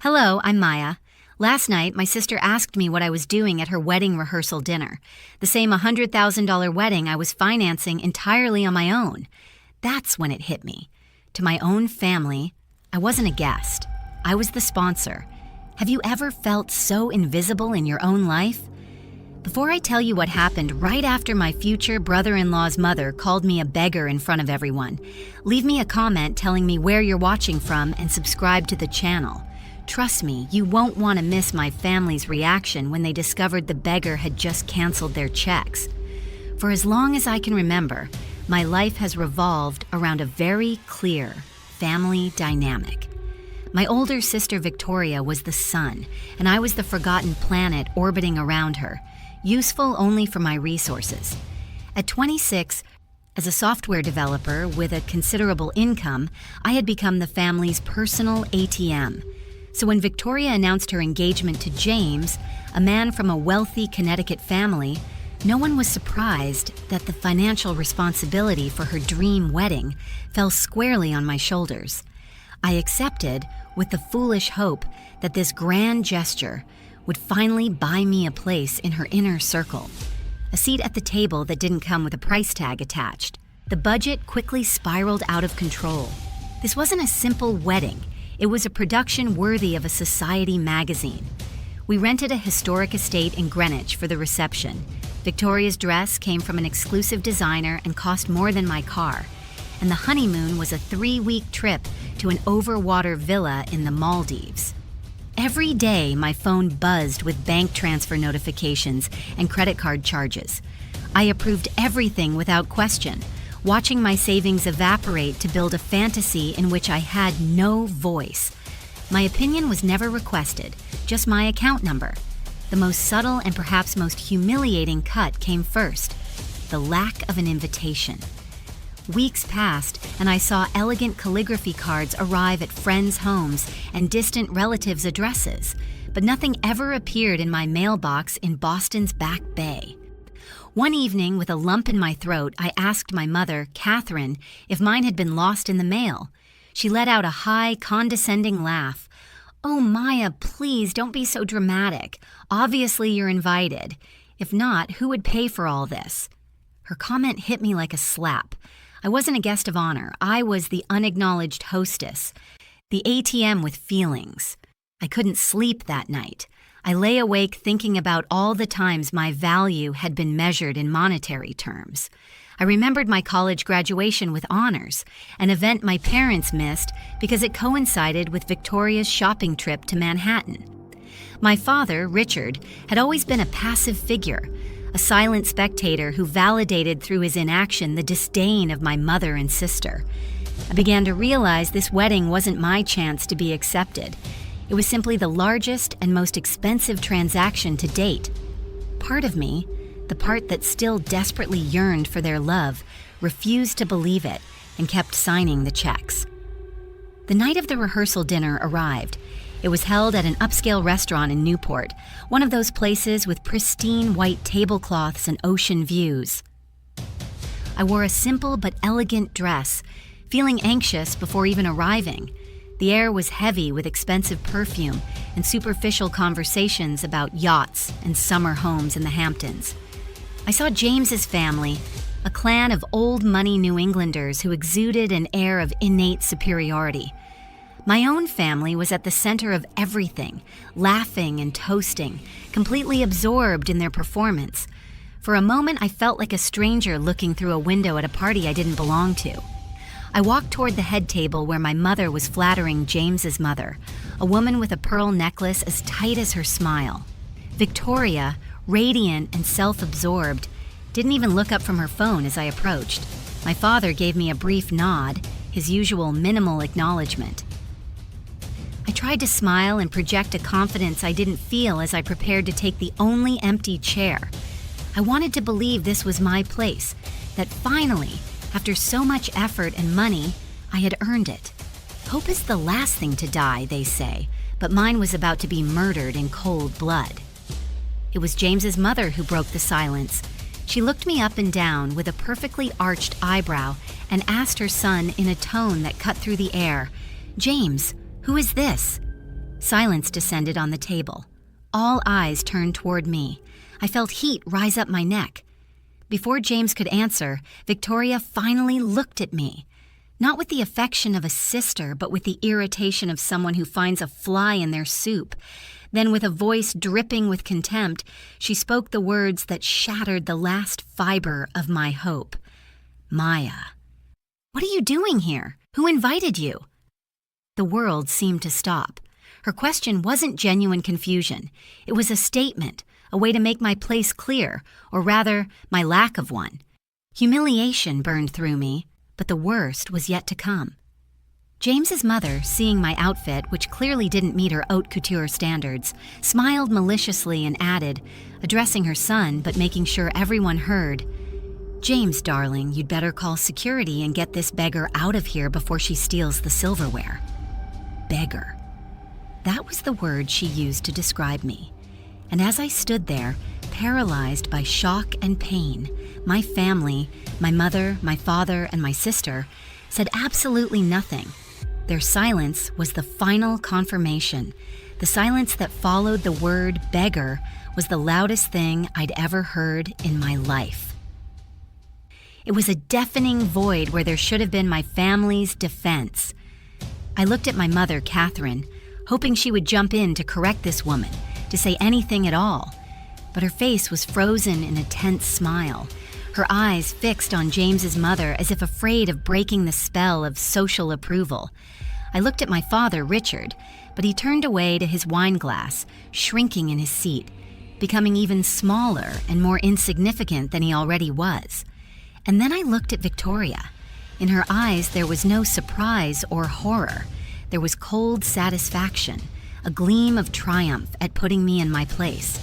Hello, I'm Maya. Last night, my sister asked me what I was doing at her wedding rehearsal dinner, the same $100,000 wedding I was financing entirely on my own. That's when it hit me. To my own family, I wasn't a guest. I was the sponsor. Have you ever felt so invisible in your own life? Before I tell you what happened right after my future brother-in-law's mother called me a beggar in front of everyone, leave me a comment telling me where you're watching from and subscribe to the channel. Trust me, you won't want to miss my family's reaction when they discovered the beggar had just canceled their checks. For as long as I can remember, my life has revolved around a very clear family dynamic. My older sister Victoria was the sun, and I was the forgotten planet orbiting around her, useful only for my resources. At 26, as a software developer with a considerable income, I had become the family's personal ATM. So when Victoria announced her engagement to James, a man from a wealthy Connecticut family, no one was surprised that the financial responsibility for her dream wedding fell squarely on my shoulders. I accepted with the foolish hope that this grand gesture would finally buy me a place in her inner circle, a seat at the table that didn't come with a price tag attached. The budget quickly spiraled out of control. This wasn't a simple wedding. It was a production worthy of a society magazine. We rented a historic estate in Greenwich for the reception. Victoria's dress came from an exclusive designer and cost more than my car. And the honeymoon was a 3-week trip to an overwater villa in the Maldives. Every day, my phone buzzed with bank transfer notifications and credit card charges. I approved everything without question, watching my savings evaporate to build a fantasy in which I had no voice. My opinion was never requested, just my account number. The most subtle and perhaps most humiliating cut came first: the lack of an invitation. Weeks passed, and I saw elegant calligraphy cards arrive at friends' homes and distant relatives' addresses, but nothing ever appeared in my mailbox in Boston's Back Bay. One evening, with a lump in my throat, I asked my mother, Catherine, if mine had been lost in the mail. She let out a high, condescending laugh. "Oh, Maya, please don't be so dramatic. Obviously you're invited. If not, who would pay for all this?" Her comment hit me like a slap. I wasn't a guest of honor. I was the unacknowledged hostess, the ATM with feelings. I couldn't sleep that night. I lay awake thinking about all the times my value had been measured in monetary terms. I remembered my college graduation with honors, an event my parents missed because it coincided with Victoria's shopping trip to Manhattan. My father, Richard, had always been a passive figure, a silent spectator who validated through his inaction the disdain of my mother and sister. I began to realize this wedding wasn't my chance to be accepted. It was simply the largest and most expensive transaction to date. Part of me, the part that still desperately yearned for their love, refused to believe it and kept signing the checks. The night of the rehearsal dinner arrived. It was held at an upscale restaurant in Newport, one of those places with pristine white tablecloths and ocean views. I wore a simple but elegant dress, feeling anxious before even arriving. The air was heavy with expensive perfume and superficial conversations about yachts and summer homes in the Hamptons. I saw James's family, a clan of old-money New Englanders who exuded an air of innate superiority. My own family was at the center of everything, laughing and toasting, completely absorbed in their performance. For a moment, I felt like a stranger looking through a window at a party I didn't belong to. I walked toward the head table where my mother was flattering James's mother, a woman with a pearl necklace as tight as her smile. Victoria, radiant and self-absorbed, didn't even look up from her phone as I approached. My father gave me a brief nod, his usual minimal acknowledgement. I tried to smile and project a confidence I didn't feel as I prepared to take the only empty chair. I wanted to believe this was my place, that finally, after so much effort and money, I had earned it. Hope is the last thing to die, they say, but mine was about to be murdered in cold blood. It was James's mother who broke the silence. She looked me up and down with a perfectly arched eyebrow and asked her son in a tone that cut through the air, "James, who is this?" Silence descended on the table. All eyes turned toward me. I felt heat rise up my neck. Before James could answer, Victoria finally looked at me. Not with the affection of a sister, but with the irritation of someone who finds a fly in their soup. Then, with a voice dripping with contempt, she spoke the words that shattered the last fiber of my hope. "Maya, what are you doing here? Who invited you?" The world seemed to stop. Her question wasn't genuine confusion. It was a statement, a way to make my place clear, or rather, my lack of one. Humiliation burned through me, but the worst was yet to come. James's mother, seeing my outfit, which clearly didn't meet her haute couture standards, smiled maliciously and added, addressing her son but making sure everyone heard, "James, darling, you'd better call security and get this beggar out of here before she steals the silverware." Beggar. That was the word she used to describe me. And as I stood there, paralyzed by shock and pain, my family, my mother, my father, and my sister, said absolutely nothing. Their silence was the final confirmation. The silence that followed the word beggar was the loudest thing I'd ever heard in my life. It was a deafening void where there should have been my family's defense. I looked at my mother, Catherine, hoping she would jump in to correct this woman, to say anything at all. But her face was frozen in a tense smile, her eyes fixed on James's mother as if afraid of breaking the spell of social approval. I looked at my father, Richard, but he turned away to his wine glass, shrinking in his seat, becoming even smaller and more insignificant than he already was. And then I looked at Victoria. In her eyes there was no surprise or horror. There was cold satisfaction, a gleam of triumph at putting me in my place.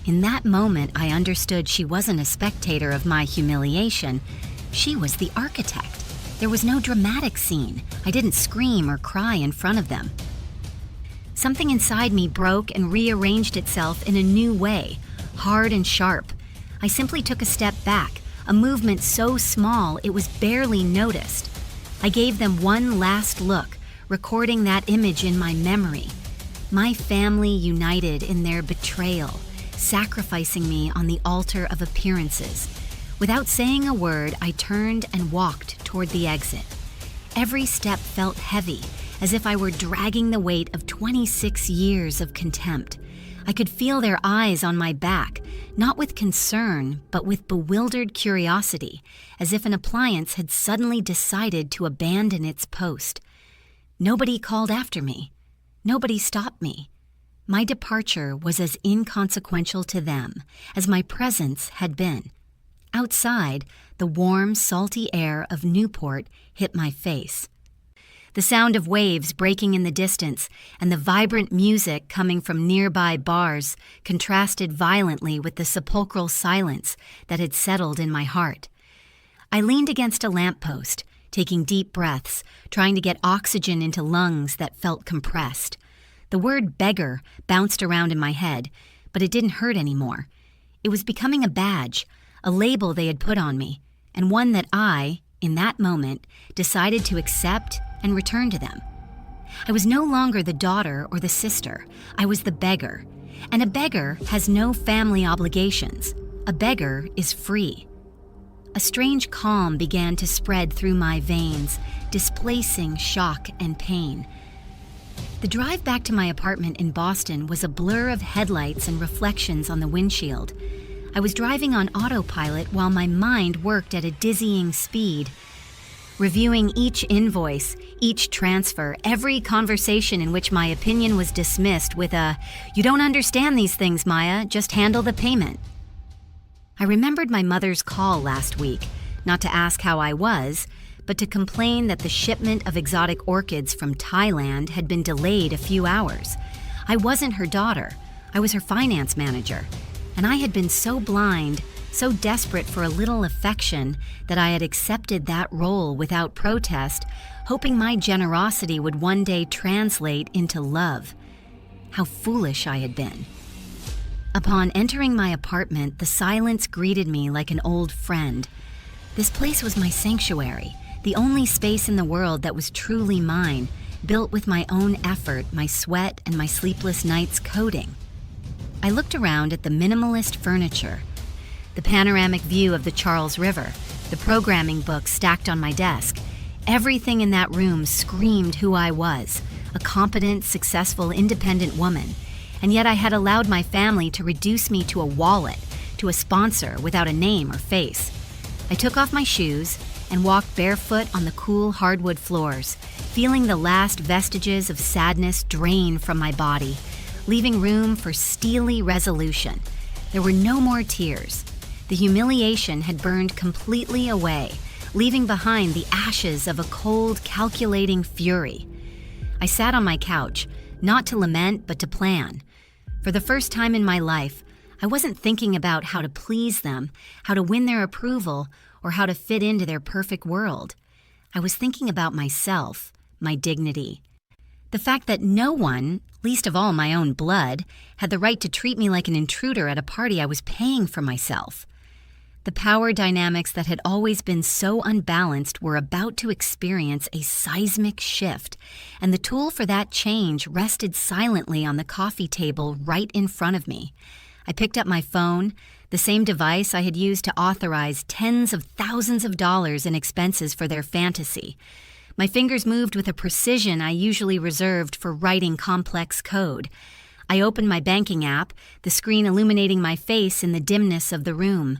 In that moment, I understood she wasn't a spectator of my humiliation. She was the architect. There was no dramatic scene. I didn't scream or cry in front of them. Something inside me broke and rearranged itself in a new way, hard and sharp. I simply took a step back, a movement so small it was barely noticed. I gave them one last look, recording that image in my memory. My family united in their betrayal, sacrificing me on the altar of appearances. Without saying a word, I turned and walked toward the exit. Every step felt heavy, as if I were dragging the weight of 26 years of contempt. I could feel their eyes on my back, not with concern, but with bewildered curiosity, as if an appliance had suddenly decided to abandon its post. Nobody called after me. Nobody stopped me. My departure was as inconsequential to them as my presence had been. Outside, the warm, salty air of Newport hit my face. The sound of waves breaking in the distance and the vibrant music coming from nearby bars contrasted violently with the sepulchral silence that had settled in my heart. I leaned against a lamppost, taking deep breaths, trying to get oxygen into lungs that felt compressed. The word beggar bounced around in my head, but it didn't hurt anymore. It was becoming a badge, a label they had put on me, and one that I, in that moment, decided to accept and return to them. I was no longer the daughter or the sister. I was the beggar. And a beggar has no family obligations. A beggar is free. A strange calm began to spread through my veins, displacing shock and pain. The drive back to my apartment in Boston was a blur of headlights and reflections on the windshield. I was driving on autopilot while my mind worked at a dizzying speed, reviewing each invoice, each transfer, every conversation in which my opinion was dismissed with a, "You don't understand these things, Maya, just handle the payment." I remembered my mother's call last week, not to ask how I was, but to complain that the shipment of exotic orchids from Thailand had been delayed a few hours. I wasn't her daughter. I was her finance manager. And I had been so blind, so desperate for a little affection, that I had accepted that role without protest, hoping my generosity would one day translate into love. How foolish I had been. Upon entering my apartment, the silence greeted me like an old friend. This place was my sanctuary, the only space in the world that was truly mine, built with my own effort, my sweat, and my sleepless nights coding. I looked around at the minimalist furniture, the panoramic view of the Charles River, the programming books stacked on my desk. Everything in that room screamed who I was, a competent, successful, independent woman. And yet I had allowed my family to reduce me to a wallet, to a sponsor without a name or face. I took off my shoes and walked barefoot on the cool hardwood floors, feeling the last vestiges of sadness drain from my body, leaving room for steely resolution. There were no more tears. The humiliation had burned completely away, leaving behind the ashes of a cold, calculating fury. I sat on my couch, not to lament, but to plan. For the first time in my life, I wasn't thinking about how to please them, how to win their approval, or how to fit into their perfect world. I was thinking about myself, my dignity. The fact that no one, least of all my own blood, had the right to treat me like an intruder at a party I was paying for myself. The power dynamics that had always been so unbalanced were about to experience a seismic shift, and the tool for that change rested silently on the coffee table right in front of me. I picked up my phone, the same device I had used to authorize tens of thousands of dollars in expenses for their fantasy. My fingers moved with a precision I usually reserved for writing complex code. I opened my banking app, the screen illuminating my face in the dimness of the room.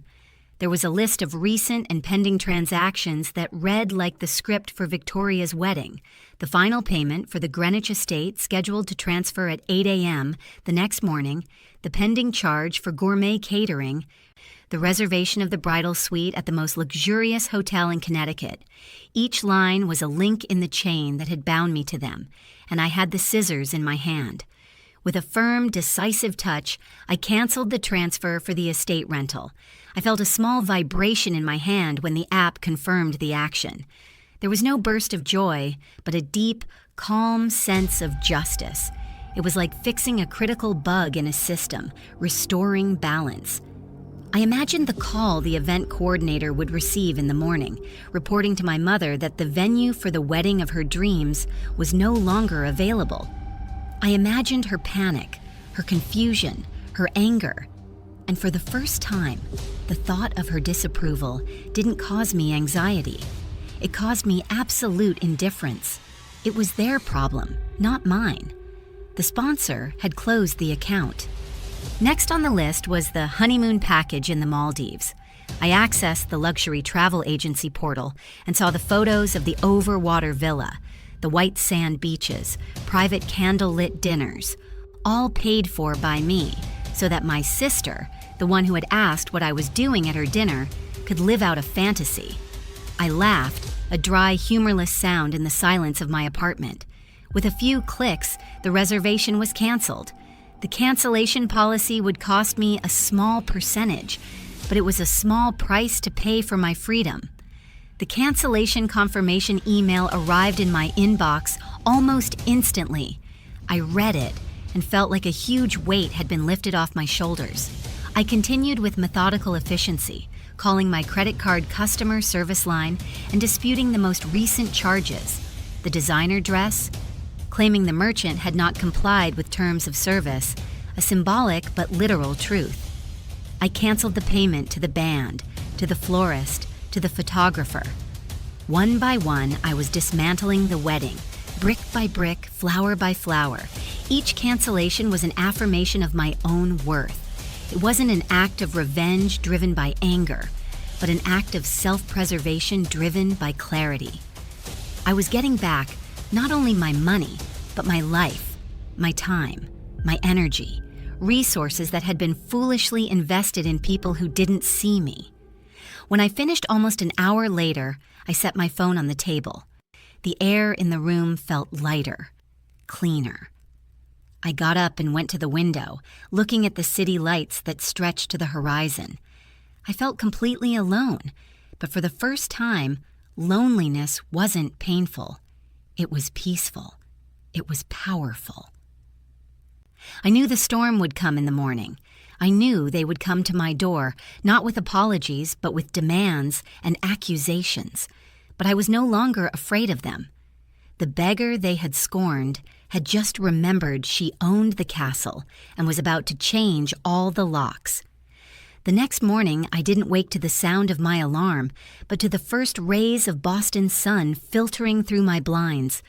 There was a list of recent and pending transactions that read like the script for Victoria's wedding. The final payment for the Greenwich estate scheduled to transfer at 8 a.m. the next morning, the pending charge for gourmet catering, the reservation of the bridal suite at the most luxurious hotel in Connecticut. Each line was a link in the chain that had bound me to them, and I had the scissors in my hand. With a firm, decisive touch, I canceled the transfer for the estate rental. I felt a small vibration in my hand when the app confirmed the action. There was no burst of joy, but a deep, calm sense of justice. It was like fixing a critical bug in a system, restoring balance. I imagined the call the event coordinator would receive in the morning, reporting to my mother that the venue for the wedding of her dreams was no longer available. I imagined her panic, her confusion, her anger, and for the first time, the thought of her disapproval didn't cause me anxiety. It caused me absolute indifference. It was their problem, not mine. The sponsor had closed the account. Next on the list was the honeymoon package in the Maldives. I accessed the luxury travel agency portal and saw the photos of the overwater villa, the white sand beaches, private candlelit dinners, all paid for by me, so that my sister, the one who had asked what I was doing at her dinner, could live out a fantasy. I laughed, a dry, humorless sound in the silence of my apartment. With a few clicks, the reservation was canceled. The cancellation policy would cost me a small percentage, but it was a small price to pay for my freedom. The cancellation confirmation email arrived in my inbox almost instantly. I read it and felt like a huge weight had been lifted off my shoulders. I continued with methodical efficiency, calling my credit card customer service line and disputing the most recent charges, the designer dress, claiming the merchant had not complied with terms of service, a symbolic but literal truth. I canceled the payment to the band, to the florist, to the photographer. One by one, I was dismantling the wedding, brick by brick, flower by flower. Each cancellation was an affirmation of my own worth. It wasn't an act of revenge driven by anger, but an act of self-preservation driven by clarity. I was getting back not only my money, but my life, my time, my energy, resources that had been foolishly invested in people who didn't see me. When I finished almost an hour later, I set my phone on the table. The air in the room felt lighter, cleaner. I got up and went to the window, looking at the city lights that stretched to the horizon. I felt completely alone, but for the first time, loneliness wasn't painful. It was peaceful. It was powerful. I knew the storm would come in the morning. I knew they would come to my door, not with apologies, but with demands and accusations. But I was no longer afraid of them. The beggar they had scorned had just remembered she owned the castle and was about to change all the locks. The next morning, I didn't wake to the sound of my alarm, but to the first rays of Boston's sun filtering through my blinds.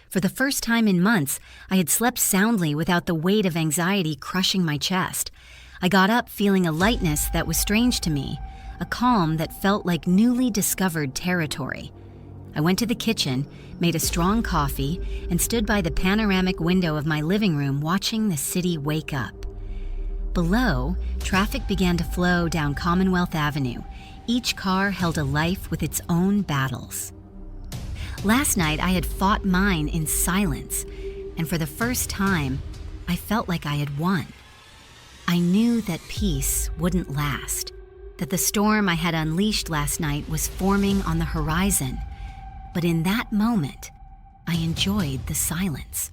For the first time in months, I had slept soundly without the weight of anxiety crushing my chest. I got up feeling a lightness that was strange to me, a calm that felt like newly discovered territory. I went to the kitchen, made a strong coffee, and stood by the panoramic window of my living room watching the city wake up. Below, traffic began to flow down Commonwealth Avenue. Each car held a life with its own battles. Last night, I had fought mine in silence, and for the first time, I felt like I had won. I knew that peace wouldn't last, that the storm I had unleashed last night was forming on the horizon. But in that moment, I enjoyed the silence.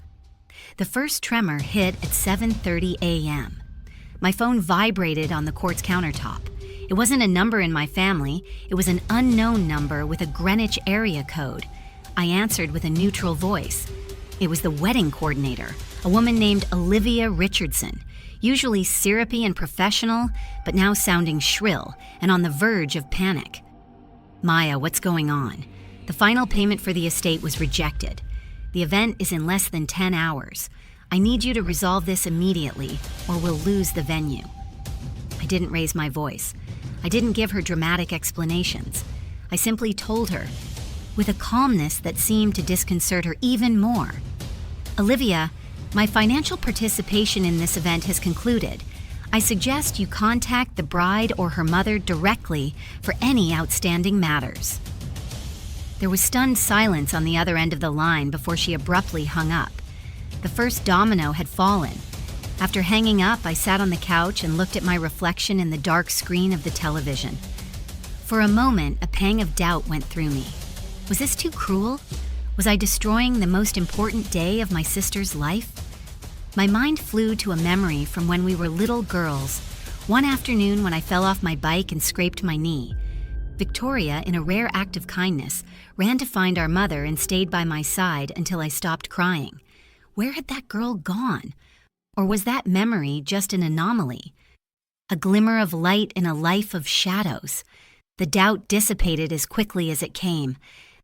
The first tremor hit at 7:30 a.m. My phone vibrated on the quartz countertop. It wasn't a number in my family. It was an unknown number with a Greenwich area code. I answered with a neutral voice. It was the wedding coordinator, a woman named Olivia Richardson, usually syrupy and professional, but now sounding shrill and on the verge of panic. "Maya, what's going on? The final payment for the estate was rejected. The event is in less than 10 hours. I need you to resolve this immediately, or we'll lose the venue." I didn't raise my voice. I didn't give her dramatic explanations. I simply told her, with a calmness that seemed to disconcert her even more. "Olivia, my financial participation in this event has concluded. I suggest you contact the bride or her mother directly for any outstanding matters." There was stunned silence on the other end of the line before she abruptly hung up. The first domino had fallen. After hanging up, I sat on the couch and looked at my reflection in the dark screen of the television. For a moment, a pang of doubt went through me. Was this too cruel? Was I destroying the most important day of my sister's life? My mind flew to a memory from when we were little girls, one afternoon when I fell off my bike and scraped my knee. Victoria, in a rare act of kindness, ran to find our mother and stayed by my side until I stopped crying. Where had that girl gone? Or was that memory just an anomaly? A glimmer of light in a life of shadows. The doubt dissipated as quickly as it came.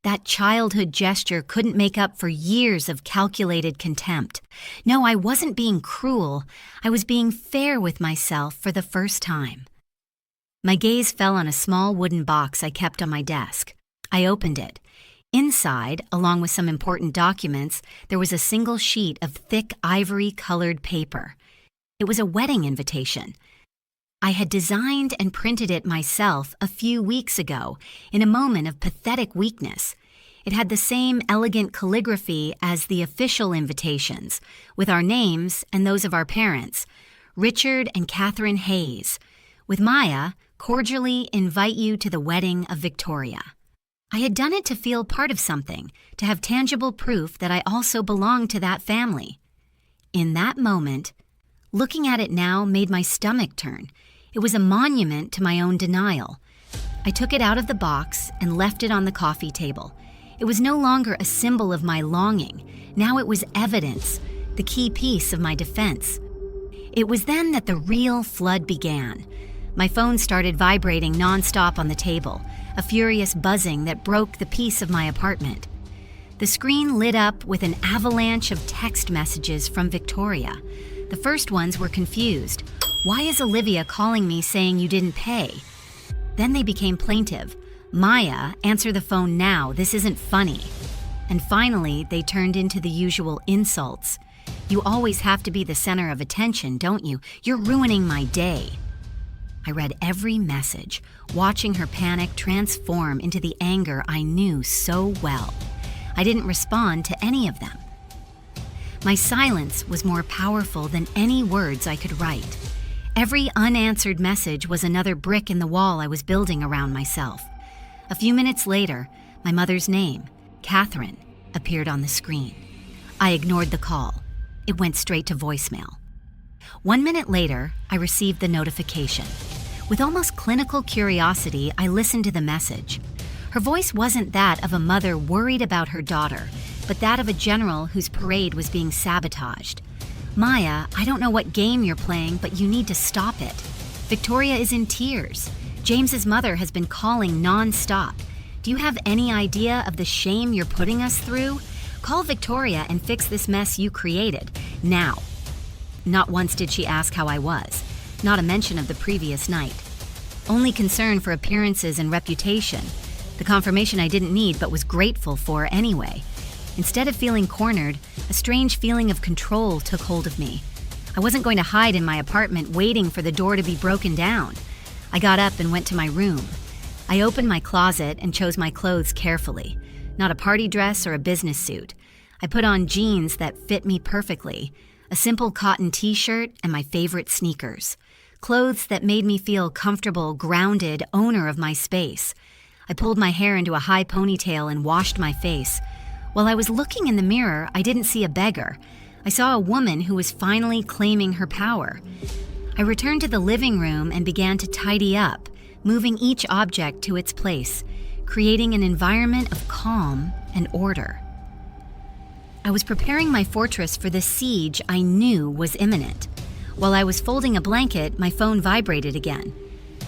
That childhood gesture couldn't make up for years of calculated contempt. No, I wasn't being cruel. I was being fair with myself for the first time. My gaze fell on a small wooden box I kept on my desk. I opened it. Inside, along with some important documents, there was a single sheet of thick ivory-colored paper. It was a wedding invitation. I had designed and printed it myself a few weeks ago in a moment of pathetic weakness. It had the same elegant calligraphy as the official invitations, with our names and those of our parents, Richard and Catherine Hayes. With Maya, cordially invite you to the wedding of Victoria. I had done it to feel part of something, to have tangible proof that I also belonged to that family. In that moment, looking at it now made my stomach turn. It was a monument to my own denial. I took it out of the box and left it on the coffee table. It was no longer a symbol of my longing. Now it was evidence, the key piece of my defense. It was then that the real flood began. My phone started vibrating nonstop on the table, a furious buzzing that broke the peace of my apartment. The screen lit up with an avalanche of text messages from Victoria. The first ones were confused. "Why is Olivia calling me saying you didn't pay?" Then they became plaintive. "Maya, answer the phone now. This isn't funny." And finally, they turned into the usual insults. "You always have to be the center of attention, don't you? You're ruining my day." I read every message, watching her panic transform into the anger I knew so well. I didn't respond to any of them. My silence was more powerful than any words I could write. Every unanswered message was another brick in the wall I was building around myself. A few minutes later, my mother's name, Catherine, appeared on the screen. I ignored the call. It went straight to voicemail. 1 minute later, I received the notification. With almost clinical curiosity, I listened to the message. Her voice wasn't that of a mother worried about her daughter. but that of a general whose parade was being sabotaged. Maya, I don't know what game you're playing, but you need to stop it. Victoria is in tears. James's mother has been calling non-stop. Do you have any idea of the shame you're putting us through? Call Victoria and fix this mess you created, now. Not once did she ask how I was, not a mention of the previous night. Only concern for appearances and reputation, the confirmation I didn't need but was grateful for anyway. Instead of feeling cornered, a strange feeling of control took hold of me. I wasn't going to hide in my apartment waiting for the door to be broken down. I got up and went to my room. I opened my closet and chose my clothes carefully. Not a party dress or a business suit. I put on jeans that fit me perfectly, a simple cotton t-shirt, and my favorite sneakers. Clothes that made me feel comfortable, grounded, owner of my space. I pulled my hair into a high ponytail and washed my face. While I was looking in the mirror, I didn't see a beggar. I saw a woman who was finally claiming her power. I returned to the living room and began to tidy up, moving each object to its place, creating an environment of calm and order. I was preparing my fortress for the siege I knew was imminent. While I was folding a blanket, my phone vibrated again.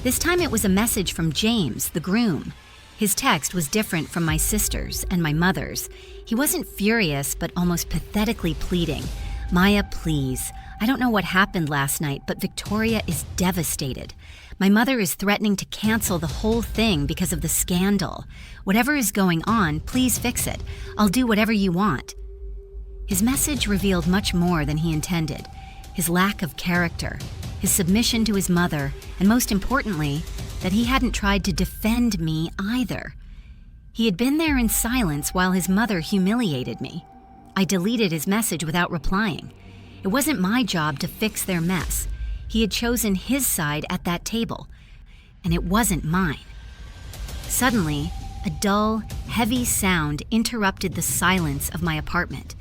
This time it was a message from James, the groom. His text was different from my sister's and my mother's. He wasn't furious, but almost pathetically pleading. Maya, please. I don't know what happened last night, but Victoria is devastated. My mother is threatening to cancel the whole thing because of the scandal. Whatever is going on, please fix it. I'll do whatever you want. His message revealed much more than he intended. His lack of character, his submission to his mother, and most importantly, that he hadn't tried to defend me either. He had been there in silence while his mother humiliated me. I deleted his message without replying. It wasn't my job to fix their mess. He had chosen his side at that table, and it wasn't mine. Suddenly, a dull, heavy sound interrupted the silence of my apartment.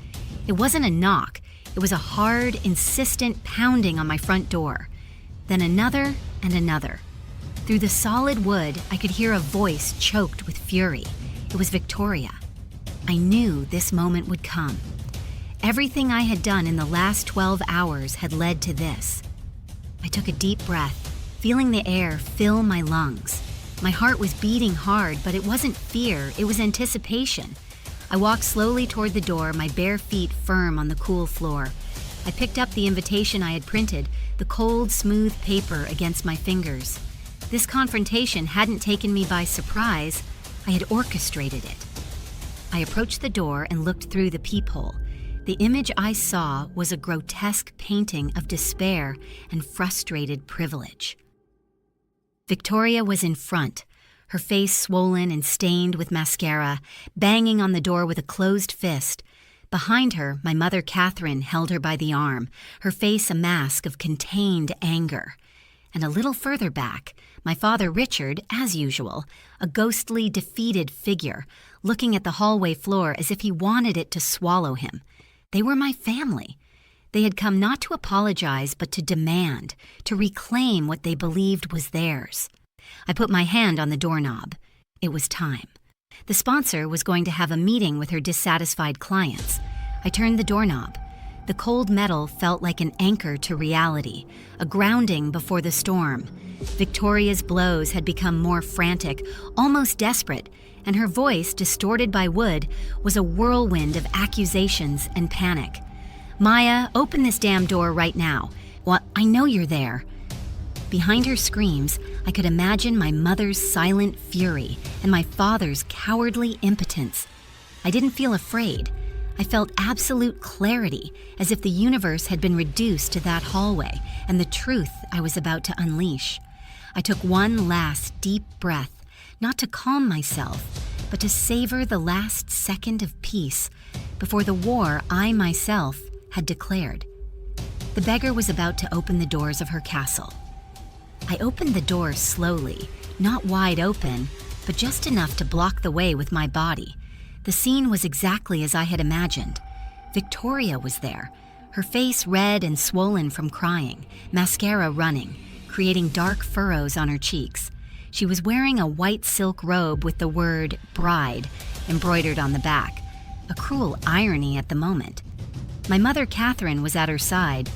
It wasn't a knock. It was a hard, insistent pounding on my front door. Then another and another. Through the solid wood, I could hear a voice choked with fury. It was Victoria. I knew this moment would come. Everything I had done in the last 12 hours had led to this. I took a deep breath, feeling the air fill my lungs. My heart was beating hard, but it wasn't fear, it was anticipation. I walked slowly toward the door, my bare feet firm on the cool floor. I picked up the invitation I had printed, the cold, smooth paper against my fingers. This confrontation hadn't taken me by surprise. I had orchestrated it. I approached the door and looked through the peephole. The image I saw was a grotesque painting of despair and frustrated privilege. Victoria was in front, her face swollen and stained with mascara, banging on the door with a closed fist. Behind her, my mother Catherine held her by the arm, her face a mask of contained anger. And a little further back, my father Richard, as usual, a ghostly, defeated figure, looking at the hallway floor as if he wanted it to swallow him. They were my family. They had come not to apologize, but to demand, to reclaim what they believed was theirs. I put my hand on the doorknob. It was time. The sponsor was going to have a meeting with her dissatisfied clients. I turned the doorknob. The cold metal felt like an anchor to reality, a grounding before the storm. Victoria's blows had become more frantic, almost desperate, and her voice, distorted by wood, was a whirlwind of accusations and panic. Maya, open this damn door right now. Well, I know you're there. Behind her screams, I could imagine my mother's silent fury and my father's cowardly impotence. I didn't feel afraid. I felt absolute clarity, as if the universe had been reduced to that hallway and the truth I was about to unleash. I took one last deep breath, not to calm myself, but to savor the last second of peace before the war I myself had declared. The beggar was about to open the doors of her castle. I opened the door slowly, not wide open, but just enough to block the way with my body. The scene was exactly as I had imagined. Victoria was there, her face red and swollen from crying, mascara running, creating dark furrows on her cheeks. She was wearing a white silk robe with the word bride embroidered on the back. a cruel irony at the moment. My mother, Catherine, was at her side,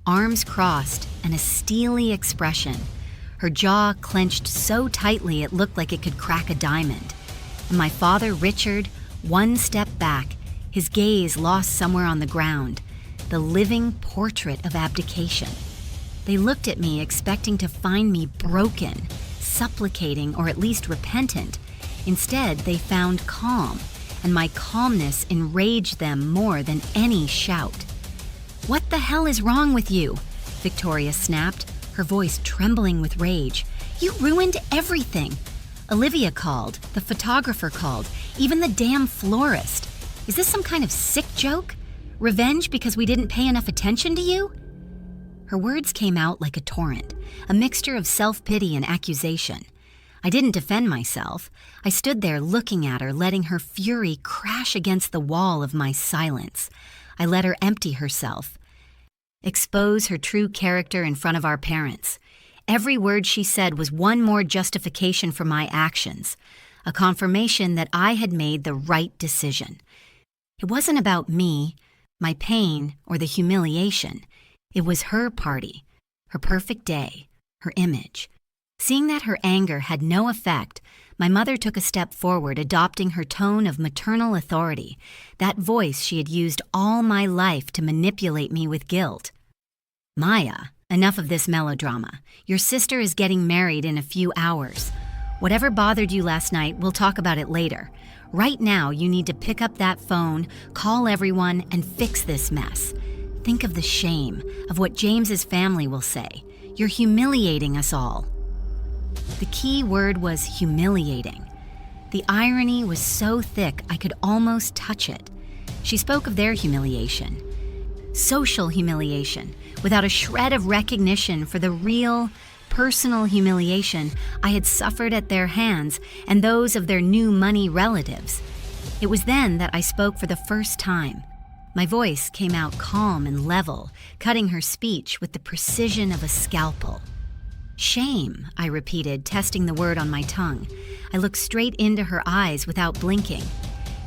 arms crossed and a steely expression. Her jaw clenched so tightly it looked like it could crack a diamond. And my father, Richard, one step back, his gaze lost somewhere on the ground, the living portrait of abdication. They looked at me expecting to find me broken, supplicating, or at least repentant. Instead, they found calm, and my calmness enraged them more than any shout. "What the hell is wrong with you?" Victoria snapped, her voice trembling with rage. "You ruined everything. Olivia called, the photographer called, even the damn florist. Is this some kind of sick joke? Revenge because we didn't pay enough attention to you?" Her words came out like a torrent, a mixture of self-pity and accusation. I didn't defend myself. I stood there looking at her, letting her fury crash against the wall of my silence. I let her empty herself, expose her true character in front of our parents. Every word she said was one more justification for my actions, a confirmation that I had made the right decision. It wasn't about me, my pain, or the humiliation. It was her party, her perfect day, her image. Seeing that her anger had no effect, my mother took a step forward, adopting her tone of maternal authority, that voice she had used all my life to manipulate me with guilt. "Maya, enough of this melodrama. Your sister is getting married in a few hours. Whatever bothered you last night, we'll talk about it later. Right now, you need to pick up that phone, call everyone, and fix this mess. Think of the shame, of what James's family will say. You're humiliating us all." The key word was humiliating. The irony was so thick I could almost touch it. She spoke of their humiliation. Social humiliation, without a shred of recognition for the real, personal humiliation I had suffered at their hands and those of their new money relatives. It was then that I spoke for the first time. My voice came out calm and level, cutting her speech with the precision of a scalpel. "Shame," I repeated, testing the word on my tongue. I looked straight into her eyes without blinking.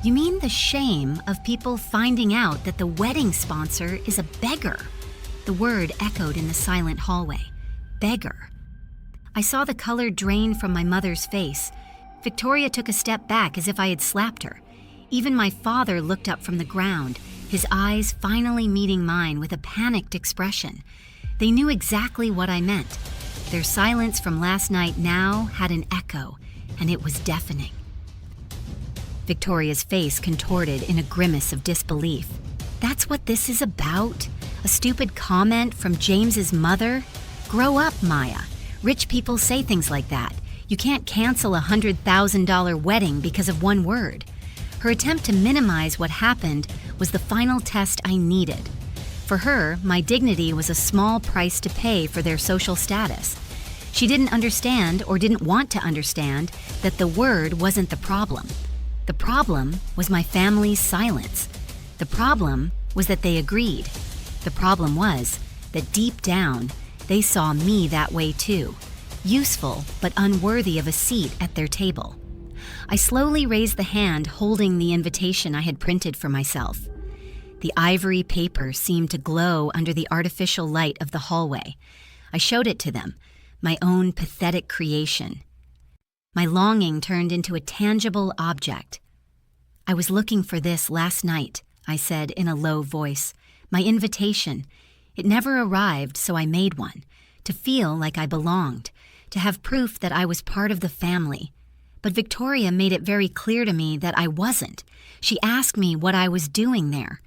"You mean the shame of people finding out that the wedding sponsor is a beggar?" The word echoed in the silent hallway. Beggar. I saw the color drain from my mother's face. Victoria took a step back as if I had slapped her. Even my father looked up from the ground, his eyes finally meeting mine with a panicked expression. They knew exactly what I meant. Their silence from last night now had an echo, and it was deafening. Victoria's face contorted in a grimace of disbelief. "That's what this is about? A stupid comment from James's mother? Grow up, Maya. Rich people say things like that. You can't cancel a $100,000 wedding because of one word." Her attempt to minimize what happened was the final test I needed. For her, my dignity was a small price to pay for their social status. She didn't understand, or didn't want to understand, that the word wasn't the problem. The problem was my family's silence. The problem was that they agreed. The problem was that deep down, they saw me that way too, useful but unworthy of a seat at their table. I slowly raised the hand holding the invitation I had printed for myself. The ivory paper seemed to glow under the artificial light of the hallway. I showed it to them, my own pathetic creation. My longing turned into a tangible object. "I was looking for this last night," I said in a low voice. "My invitation. It never arrived, so I made one, to feel like I belonged, to have proof that I was part of the family. But Victoria made it very clear to me that I wasn't. She asked me what I was doing there.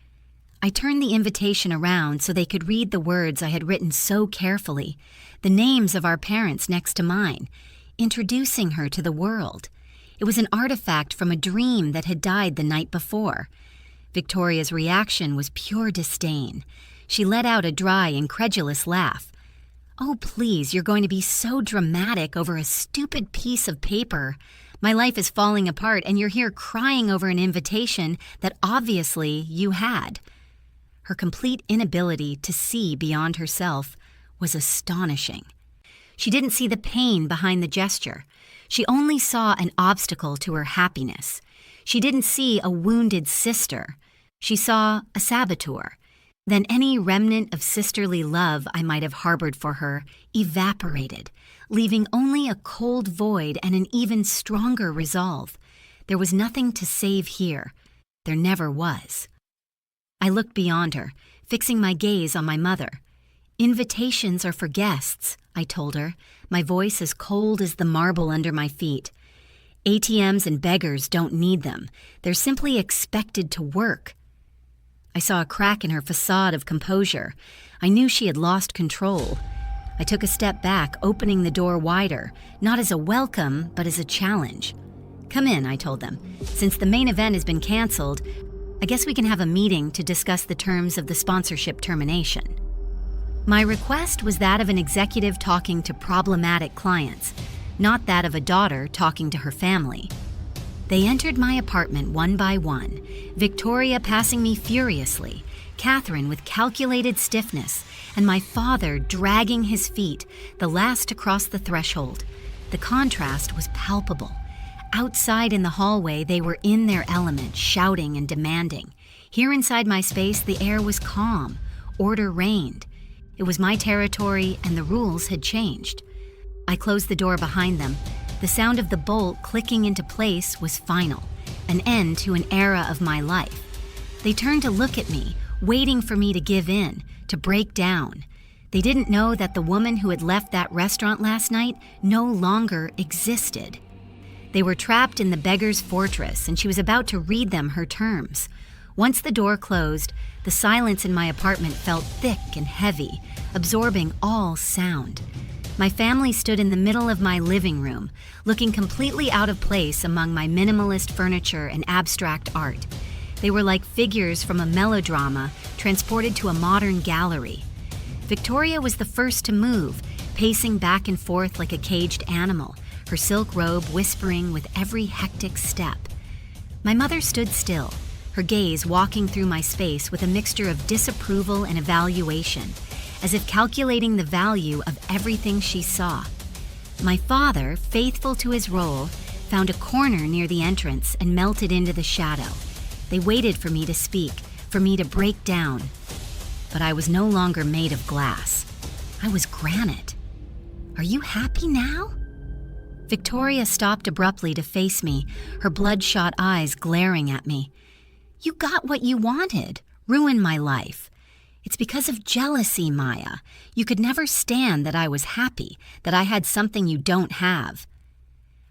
I turned the invitation around so they could read the words I had written so carefully, the names of our parents next to mine, introducing her to the world. It was an artifact from a dream that had died the night before. Victoria's reaction was pure disdain. She let out a dry, incredulous laugh. "Oh, please, you're going to be so dramatic over a stupid piece of paper. My life is falling apart, and you're here crying over an invitation that obviously you had." Her complete inability to see beyond herself was astonishing. She didn't see the pain behind the gesture. She only saw an obstacle to her happiness. She didn't see a wounded sister. She saw a saboteur. Then any remnant of sisterly love I might have harbored for her evaporated, leaving only a cold void and an even stronger resolve. There was nothing to save here. There never was. I looked beyond her, fixing my gaze on my mother. "Invitations are for guests," I told her, my voice as cold as the marble under my feet. "ATMs and beggars don't need them. They're simply expected to work." I saw a crack in her facade of composure. I knew she had lost control. I took a step back, opening the door wider, not as a welcome, but as a challenge. "Come in," I told them. "Since the main event has been canceled, I guess we can have a meeting to discuss the terms of the sponsorship termination." My request was that of an executive talking to problematic clients, not that of a daughter talking to her family. They entered my apartment one by one, Victoria passing me furiously, Catherine with calculated stiffness, and my father dragging his feet, the last to cross the threshold. The contrast was palpable. Outside in the hallway, they were in their element, shouting and demanding. Here inside my space, the air was calm. Order reigned. It was my territory, and the rules had changed. I closed the door behind them. The sound of the bolt clicking into place was final, an end to an era of my life. They turned to look at me, waiting for me to give in, to break down. They didn't know that the woman who had left that restaurant last night no longer existed. They were trapped in the beggar's fortress, and she was about to read them her terms. Once the door closed, the silence in my apartment felt thick and heavy, absorbing all sound. My family stood in the middle of my living room, looking completely out of place among my minimalist furniture and abstract art. They were like figures from a melodrama transported to a modern gallery. Victoria was the first to move, pacing back and forth like a caged animal, her silk robe whispering with every hectic step. My mother stood still, her gaze walking through my space with a mixture of disapproval and evaluation, as if calculating the value of everything she saw. My father, faithful to his role, found a corner near the entrance and melted into the shadow. They waited for me to speak, for me to break down. But I was no longer made of glass. I was granite. "Are you happy now?" Victoria stopped abruptly to face me, her bloodshot eyes glaring at me. "You got what you wanted. Ruin my life. It's because of jealousy, Maya. You could never stand that I was happy, that I had something you don't have."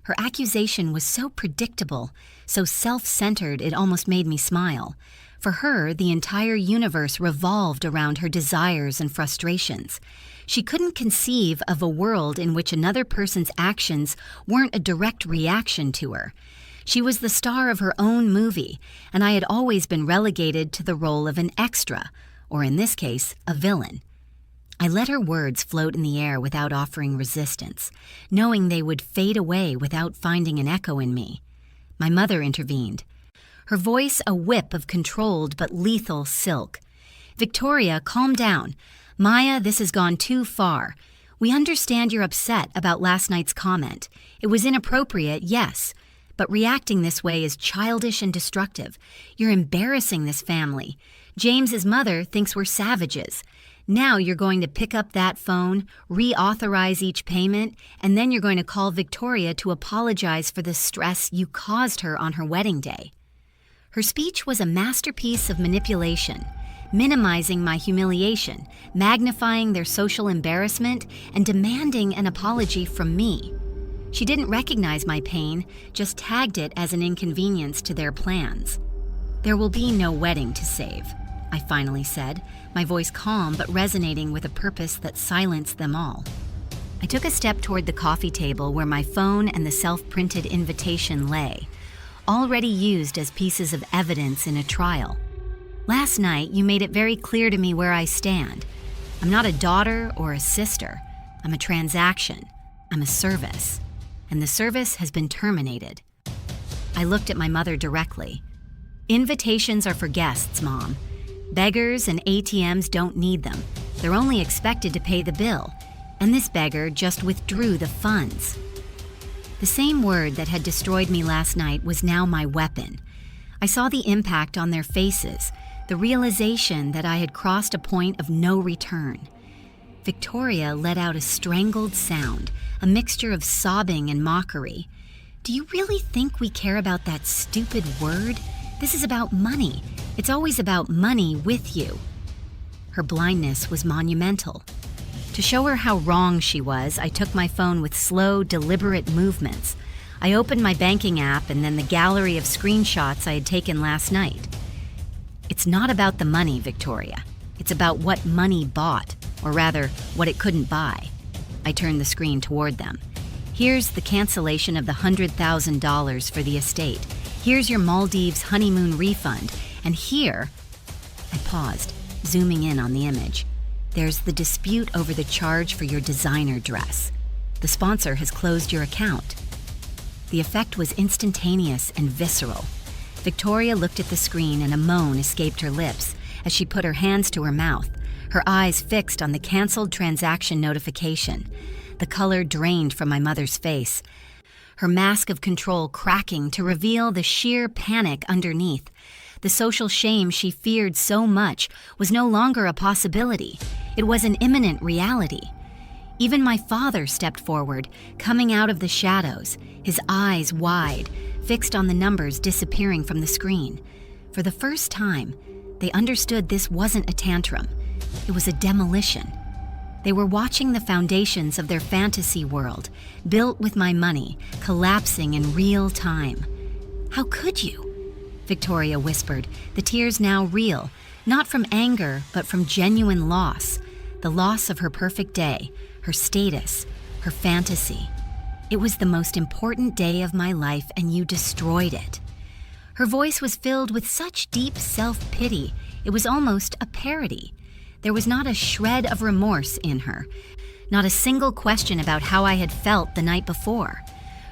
Her accusation was so predictable, so self-centered it almost made me smile. For her, the entire universe revolved around her desires and frustrations. She couldn't conceive of a world in which another person's actions weren't a direct reaction to her. She was the star of her own movie, and I had always been relegated to the role of an extra, or in this case, a villain. I let her words float in the air without offering resistance, knowing they would fade away without finding an echo in me. My mother intervened, her voice a whip of controlled but lethal silk. "Victoria, calm down. Maya, this has gone too far. We understand you're upset about last night's comment. It was inappropriate, yes, but reacting this way is childish and destructive. You're embarrassing this family. James's mother thinks we're savages. Now you're going to pick up that phone, reauthorize each payment, and then you're going to call Victoria to apologize for the stress you caused her on her wedding day." Her speech was a masterpiece of manipulation, minimizing my humiliation, magnifying their social embarrassment, and demanding an apology from me. She didn't recognize my pain, just tagged it as an inconvenience to their plans. "There will be no wedding to save," I finally said, my voice calm but resonating with a purpose that silenced them all. I took a step toward the coffee table where my phone and the self-printed invitation lay, already used as pieces of evidence in a trial. "Last night, you made it very clear to me where I stand. I'm not a daughter or a sister. I'm a transaction. I'm a service. And the service has been terminated." I looked at my mother directly. "Invitations are for guests, Mom. Beggars and ATMs don't need them. They're only expected to pay the bill. And this beggar just withdrew the funds." The same word that had destroyed me last night was now my weapon. I saw the impact on their faces, the realization that I had crossed a point of no return. Victoria let out a strangled sound, a mixture of sobbing and mockery. "Do you really think we care about that stupid word? This is about money. It's always about money with you." Her blindness was monumental. To show her how wrong she was, I took my phone with slow, deliberate movements. I opened my banking app and then the gallery of screenshots I had taken last night. "It's not about the money, Victoria. It's about what money bought, or rather, what it couldn't buy." I turned the screen toward them. "Here's the cancellation of the $100,000 for the estate. Here's your Maldives honeymoon refund. And here," I paused, zooming in on the image, "there's the dispute over the charge for your designer dress. The sponsor has closed your account." The effect was instantaneous and visceral. Victoria looked at the screen and a moan escaped her lips as she put her hands to her mouth, her eyes fixed on the canceled transaction notification. The color drained from my mother's face, her mask of control cracking to reveal the sheer panic underneath. The social shame she feared so much was no longer a possibility. It was an imminent reality. Even my father stepped forward, coming out of the shadows, his eyes wide, fixed on the numbers disappearing from the screen. For the first time, they understood this wasn't a tantrum. It was a demolition. They were watching the foundations of their fantasy world, built with my money, collapsing in real time. "How could you?" Victoria whispered, the tears now real, not from anger, but from genuine loss. The loss of her perfect day, her status, her fantasy. "It was the most important day of my life, and you destroyed it." Her voice was filled with such deep self-pity, it was almost a parody. There was not a shred of remorse in her, not a single question about how I had felt the night before.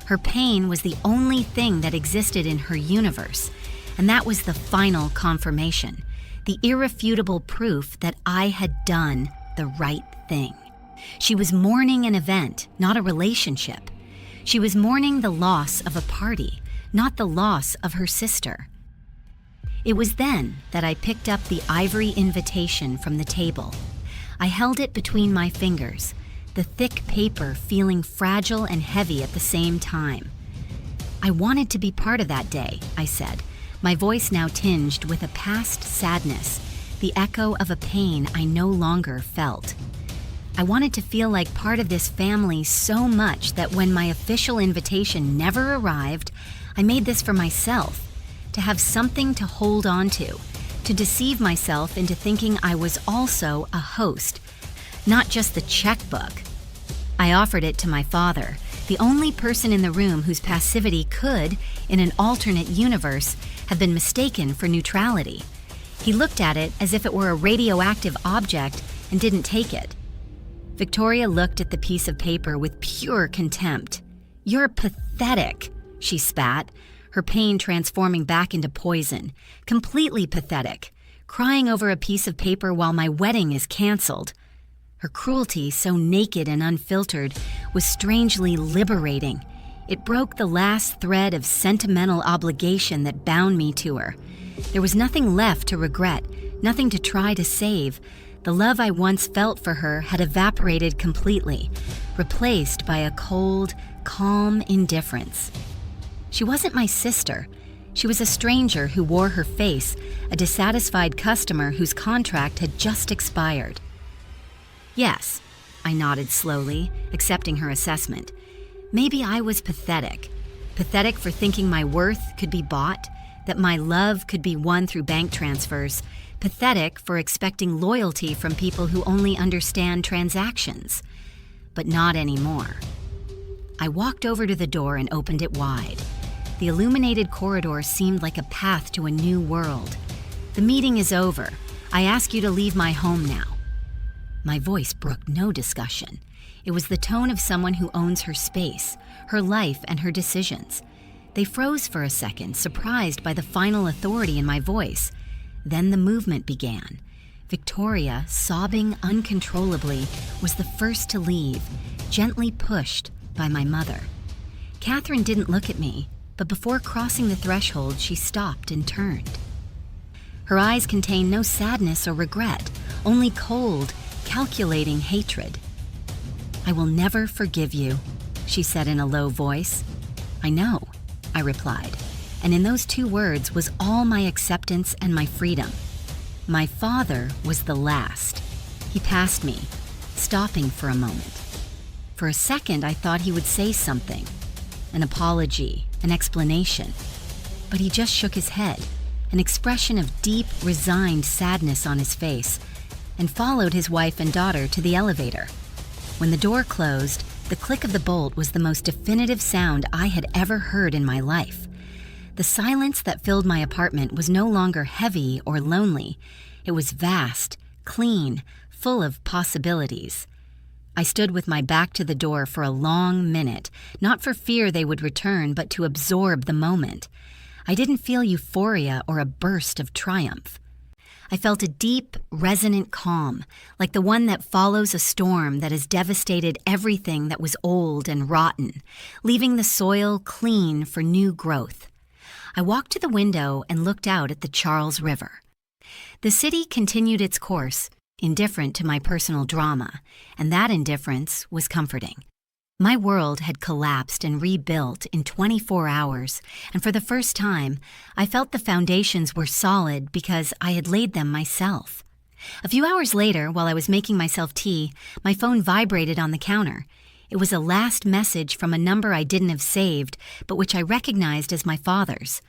Her pain was the only thing that existed in her universe, and that was the final confirmation, the irrefutable proof that I had done the right thing. She was mourning an event, not a relationship. She was mourning the loss of a party, not the loss of her sister. It was then that I picked up the ivory invitation from the table. I held it between my fingers, the thick paper feeling fragile and heavy at the same time. "I wanted to be part of that day," I said, my voice now tinged with a past sadness, the echo of a pain I no longer felt. I wanted to feel like part of this family so much that when my official invitation never arrived, I made this for myself, to have something to hold on to deceive myself into thinking I was also a host, not just the checkbook. I offered it to my father, the only person in the room whose passivity could, in an alternate universe, have been mistaken for neutrality. He looked at it as if it were a radioactive object and didn't take it. Victoria looked at the piece of paper with pure contempt. "You're pathetic," she spat, her pain transforming back into poison. "Completely pathetic. Crying over a piece of paper while my wedding is canceled." Her cruelty, so naked and unfiltered, was strangely liberating. It broke the last thread of sentimental obligation that bound me to her. There was nothing left to regret, nothing to try to save. The love I once felt for her had evaporated completely, replaced by a cold, calm indifference. She wasn't my sister. She was a stranger who wore her face, a dissatisfied customer whose contract had just expired. "Yes," I nodded slowly, accepting her assessment. Maybe I was pathetic. Pathetic for thinking my worth could be bought, that my love could be won through bank transfers. Pathetic for expecting loyalty from people who only understand transactions. But not anymore. I walked over to the door and opened it wide. The illuminated corridor seemed like a path to a new world. "The meeting is over. I ask you to leave my home now." My voice brooked no discussion. It was the tone of someone who owns her space, her life, and her decisions. They froze for a second, surprised by the final authority in my voice. Then the movement began. Victoria, sobbing uncontrollably, was the first to leave, gently pushed by my mother. Catherine didn't look at me, but before crossing the threshold, she stopped and turned. Her eyes contained no sadness or regret, only cold, calculating hatred. "I will never forgive you," she said in a low voice. "I know," I replied, and in those 2 words was all my acceptance and my freedom. My father was the last. He passed me, stopping for a moment. For a second, I thought he would say something, an apology, an explanation. But he just shook his head, an expression of deep, resigned sadness on his face, and followed his wife and daughter to the elevator. When the door closed, the click of the bolt was the most definitive sound I had ever heard in my life. The silence that filled my apartment was no longer heavy or lonely. It was vast, clean, full of possibilities. I stood with my back to the door for a long minute, not for fear they would return, but to absorb the moment. I didn't feel euphoria or a burst of triumph. I felt a deep, resonant calm, like the one that follows a storm that has devastated everything that was old and rotten, leaving the soil clean for new growth. I walked to the window and looked out at the Charles River. The city continued its course, indifferent to my personal drama, and that indifference was comforting. My world had collapsed and rebuilt in 24 hours, and for the first time, I felt the foundations were solid because I had laid them myself. A few hours later, while I was making myself tea, my phone vibrated on the counter. It was a last message from a number I didn't have saved, but which I recognized as my father's.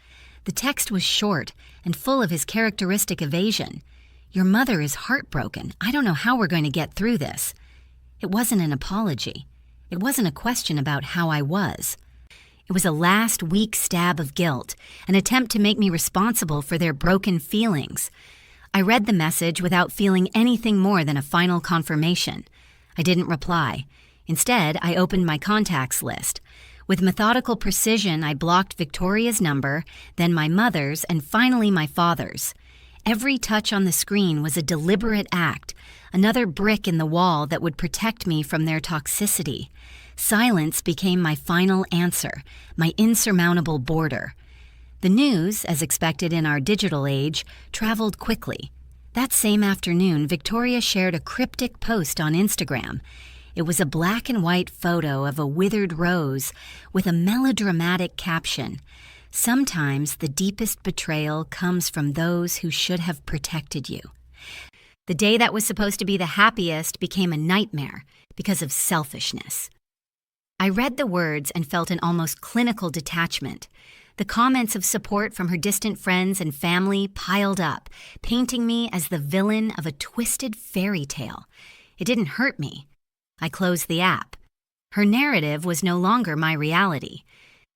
The text was short and full of his characteristic evasion. "Your mother is heartbroken. I don't know how we're going to get through this." It wasn't an apology. It wasn't a question about how I was. It was a last weak stab of guilt, an attempt to make me responsible for their broken feelings. I read the message without feeling anything more than a final confirmation. I didn't reply. Instead, I opened my contacts list. With methodical precision, I blocked Victoria's number, then my mother's, and finally my father's. Every touch on the screen was a deliberate act, another brick in the wall that would protect me from their toxicity. Silence became my final answer, my insurmountable border. The news, as expected in our digital age, traveled quickly. That same afternoon, Victoria shared a cryptic post on Instagram. It was a black and white photo of a withered rose with a melodramatic caption. "Sometimes the deepest betrayal comes from those who should have protected you." The day that was supposed to be the happiest became a nightmare because of selfishness. I read the words and felt an almost clinical detachment. The comments of support from her distant friends and family piled up, painting me as the villain of a twisted fairy tale. It didn't hurt me. I closed the app. Her narrative was no longer my reality.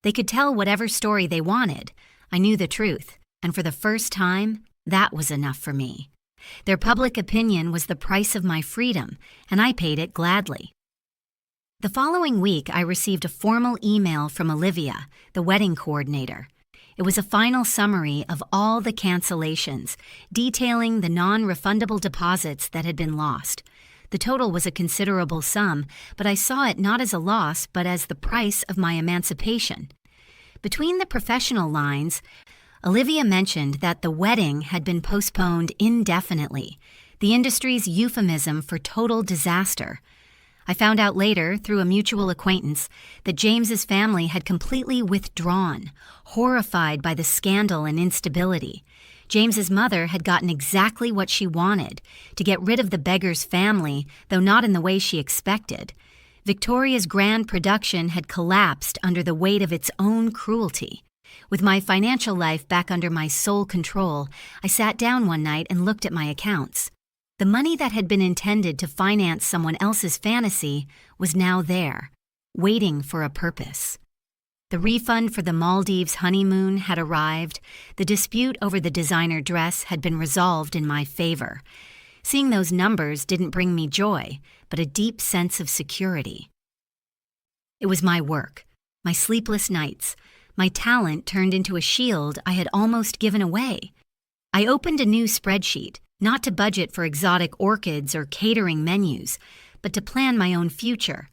They could tell whatever story they wanted. I knew the truth, and for the first time, that was enough for me. Their public opinion was the price of my freedom, and I paid it gladly. The following week, I received a formal email from Olivia, the wedding coordinator. It was a final summary of all the cancellations, detailing the non-refundable deposits that had been lost. The total was a considerable sum, but I saw it not as a loss, but as the price of my emancipation. Between the professional lines, Olivia mentioned that the wedding had been postponed indefinitely, the industry's euphemism for total disaster. I found out later, through a mutual acquaintance, that James's family had completely withdrawn, horrified by the scandal and instability. James's mother had gotten exactly what she wanted, to get rid of the beggar's family, though not in the way she expected. Victoria's grand production had collapsed under the weight of its own cruelty. With my financial life back under my sole control, I sat down one night and looked at my accounts. The money that had been intended to finance someone else's fantasy was now there, waiting for a purpose. The refund for the Maldives honeymoon had arrived. The dispute over the designer dress had been resolved in my favor. Seeing those numbers didn't bring me joy, but a deep sense of security. It was my work, my sleepless nights, my talent turned into a shield I had almost given away. I opened a new spreadsheet, not to budget for exotic orchids or catering menus, but to plan my own future.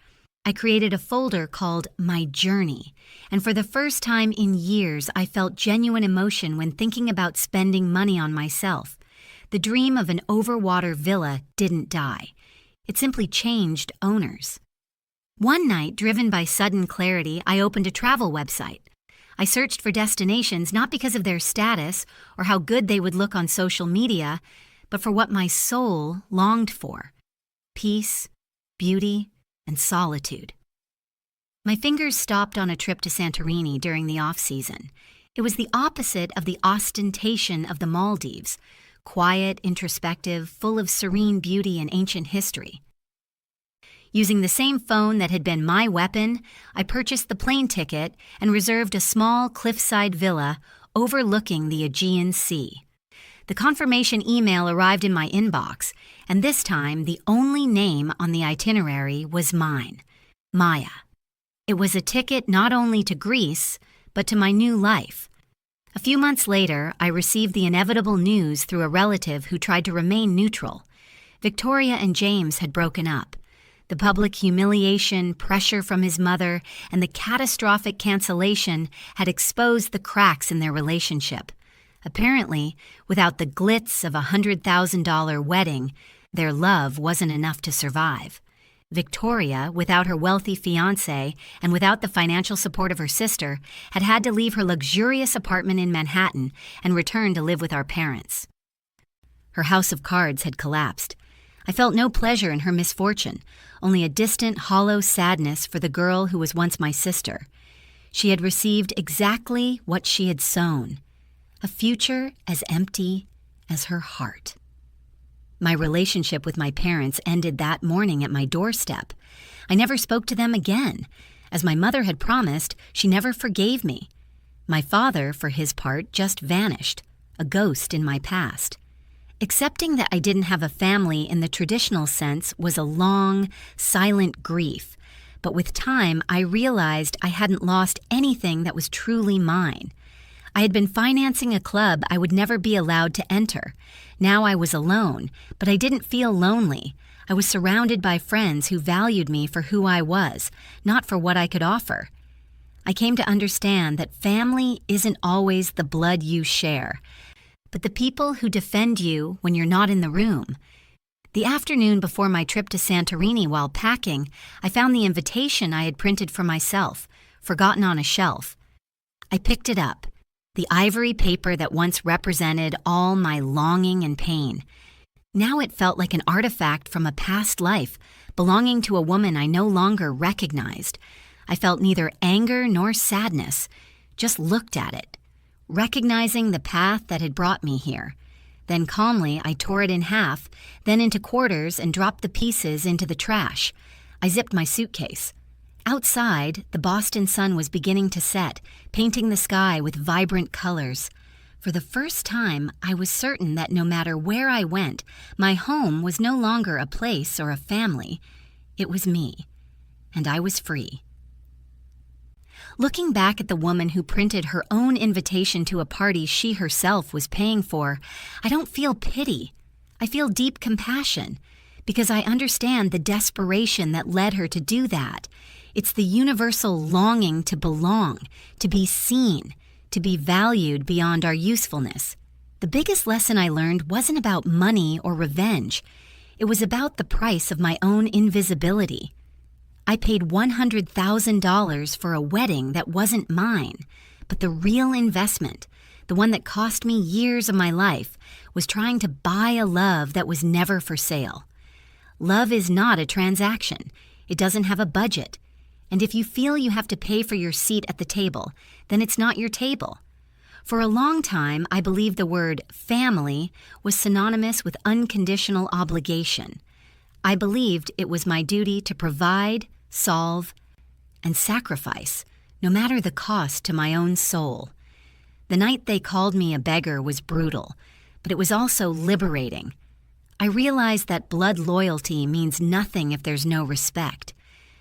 I created a folder called My Journey, and for the first time in years, I felt genuine emotion when thinking about spending money on myself. The dream of an overwater villa didn't die. It simply changed owners. One night, driven by sudden clarity, I opened a travel website. I searched for destinations not because of their status or how good they would look on social media, but for what my soul longed for: peace, beauty, and solitude. My fingers stopped on a trip to Santorini during the off-season. It was the opposite of the ostentation of the Maldives: quiet, introspective, full of serene beauty and ancient history. Using the same phone that had been my weapon, I purchased the plane ticket and reserved a small cliffside villa overlooking the Aegean Sea. The confirmation email arrived in my inbox, and this time the only name on the itinerary was mine, Maya. It was a ticket not only to Greece, but to my new life. A few months later, I received the inevitable news through a relative who tried to remain neutral. Victoria and James had broken up. The public humiliation, pressure from his mother, and the catastrophic cancellation had exposed the cracks in their relationship. Apparently, without the glitz of a $100,000 wedding, their love wasn't enough to survive. Victoria, without her wealthy fiancé and without the financial support of her sister, had had to leave her luxurious apartment in Manhattan and return to live with our parents. Her house of cards had collapsed. I felt no pleasure in her misfortune, only a distant, hollow sadness for the girl who was once my sister. She had received exactly what she had sown: a future as empty as her heart. My relationship with my parents ended that morning at my doorstep. I never spoke to them again. As my mother had promised, she never forgave me. My father, for his part, just vanished, a ghost in my past. Accepting that I didn't have a family in the traditional sense was a long, silent grief, but with time I realized I hadn't lost anything that was truly mine. I had been financing a club I would never be allowed to enter. Now I was alone, but I didn't feel lonely. I was surrounded by friends who valued me for who I was, not for what I could offer. I came to understand that family isn't always the blood you share, but the people who defend you when you're not in the room. The afternoon before my trip to Santorini, while packing, I found the invitation I had printed for myself, forgotten on a shelf. I picked it up, the ivory paper that once represented all my longing and pain. Now it felt like an artifact from a past life, belonging to a woman I no longer recognized. I felt neither anger nor sadness, just looked at it, recognizing the path that had brought me here. Then calmly, I tore it in half, then into quarters and dropped the pieces into the trash. I zipped my suitcase. Outside, the Boston sun was beginning to set, painting the sky with vibrant colors. For the first time, I was certain that no matter where I went, my home was no longer a place or a family. It was me, and I was free. Looking back at the woman who printed her own invitation to a party she herself was paying for, I don't feel pity. I feel deep compassion, because I understand the desperation that led her to do that. It's the universal longing to belong, to be seen, to be valued beyond our usefulness. The biggest lesson I learned wasn't about money or revenge. It was about the price of my own invisibility. I paid $100,000 for a wedding that wasn't mine, but the real investment, the one that cost me years of my life, was trying to buy a love that was never for sale. Love is not a transaction. It doesn't have a budget. And if you feel you have to pay for your seat at the table, then it's not your table. For a long time, I believed the word family was synonymous with unconditional obligation. I believed it was my duty to provide, solve, and sacrifice, no matter the cost to my own soul. The night they called me a beggar was brutal, but it was also liberating. I realized that blood loyalty means nothing if there's no respect.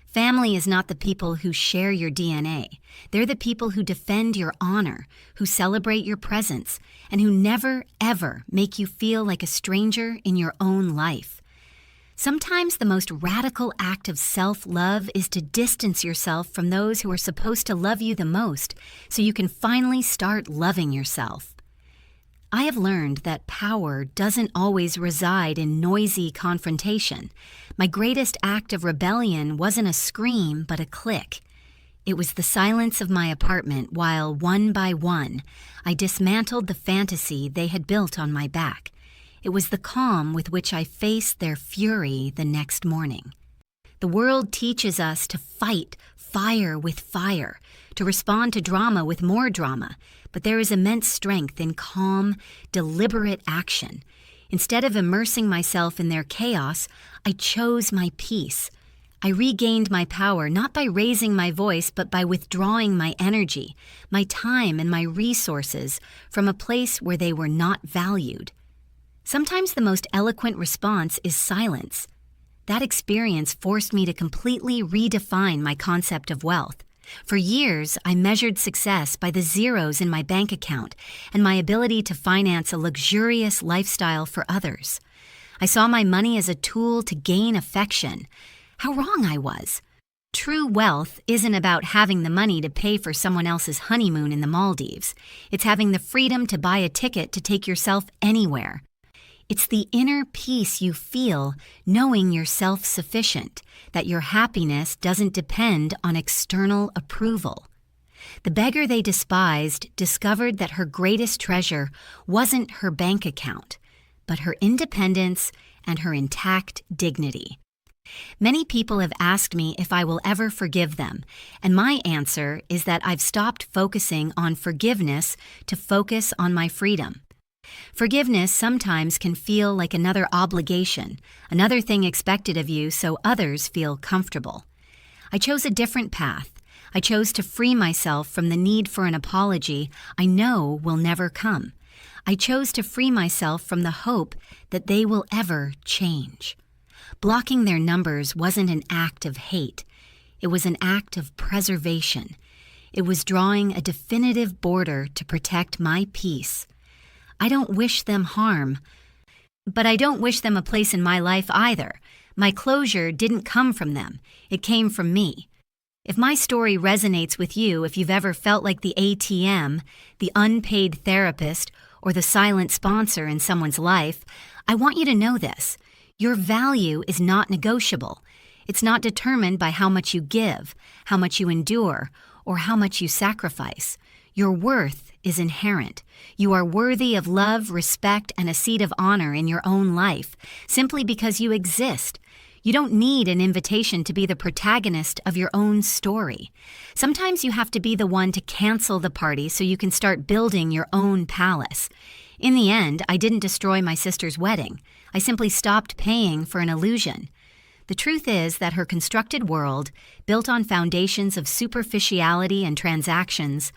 Family is not the people who share your DNA. They're the people who defend your honor, who celebrate your presence, and who never, ever make you feel like a stranger in your own life. Sometimes the most radical act of self-love is to distance yourself from those who are supposed to love you the most so you can finally start loving yourself. I have learned that power doesn't always reside in noisy confrontation. My greatest act of rebellion wasn't a scream, but a click. It was the silence of my apartment while, one by one, I dismantled the fantasy they had built on my back. It was the calm with which I faced their fury the next morning. The world teaches us to fight fire with fire, to respond to drama with more drama, but there is immense strength in calm, deliberate action. Instead of immersing myself in their chaos, I chose my peace. I regained my power not by raising my voice, but by withdrawing my energy, my time, and my resources from a place where they were not valued. Sometimes the most eloquent response is silence. That experience forced me to completely redefine my concept of wealth. For years, I measured success by the zeros in my bank account and my ability to finance a luxurious lifestyle for others. I saw my money as a tool to gain affection. How wrong I was. True wealth isn't about having the money to pay for someone else's honeymoon in the Maldives. It's having the freedom to buy a ticket to take yourself anywhere. It's the inner peace you feel knowing you're self-sufficient, that your happiness doesn't depend on external approval. The beggar they despised discovered that her greatest treasure wasn't her bank account, but her independence and her intact dignity. Many people have asked me if I will ever forgive them, and my answer is that I've stopped focusing on forgiveness to focus on my freedom. Forgiveness sometimes can feel like another obligation, another thing expected of you so others feel comfortable. I chose a different path. I chose to free myself from the need for an apology I know will never come. I chose to free myself from the hope that they will ever change. Blocking their numbers wasn't an act of hate. It was an act of preservation. It was drawing a definitive border to protect my peace. I don't wish them harm, but I don't wish them a place in my life either. My closure didn't come from them. It came from me. If my story resonates with you, if you've ever felt like the ATM, the unpaid therapist, or the silent sponsor in someone's life, I want you to know this. Your value is not negotiable. It's not determined by how much you give, how much you endure, or how much you sacrifice. Your worth is inherent. You are worthy of love, respect, and a seat of honor in your own life, simply because you exist. You don't need an invitation to be the protagonist of your own story. Sometimes you have to be the one to cancel the party so you can start building your own palace. In the end, I didn't destroy my sister's wedding. I simply stopped paying for an illusion. The truth is that her constructed world, built on foundations of superficiality and transactions,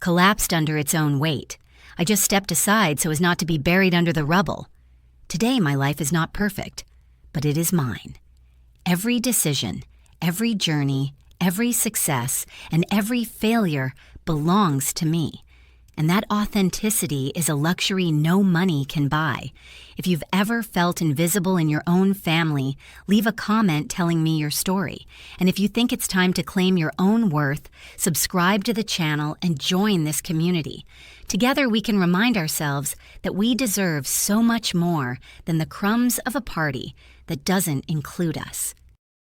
collapsed under its own weight. I just stepped aside so as not to be buried under the rubble. Today my life is not perfect, but it is mine. Every decision, every journey, every success, and every failure belongs to me. And that authenticity is a luxury no money can buy. If you've ever felt invisible in your own family, leave a comment telling me your story. And if you think it's time to claim your own worth, subscribe to the channel and join this community. Together we can remind ourselves that we deserve so much more than the crumbs of a party that doesn't include us.